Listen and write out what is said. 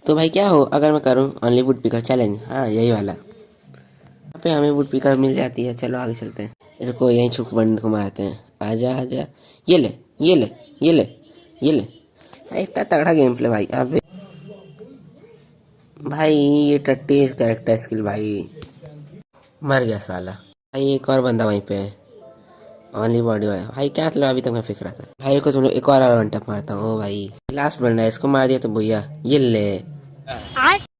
तो भाई क्या हो अगर मैं करूँ ओनली वुड पिकर चैलेंज? हाँ यही वाला। यहाँ पे हमें वुड पिकर मिल जाती है। चलो आगे चलते हैं। इनको यहीं छुप बंद को मारते हैं। आजा आजा। ये ले ये ले ये ले ये ले। इतना तगड़ा गेम प्ले भाई। अबे भाई ये टट्टी कैरेक्टर स्किल भाई। मर गया साला। भाई एक और बंदा वहीं पे है। ओनली बॉडी वाला भाई। क्या मतलब अभी तक मैं फेंक रहा था भाई को। तुम लोग एक और वन टैप मारता हूँ। ओ भाई लास्ट बंदा है, इसको मार दिया तो भैया ये ले।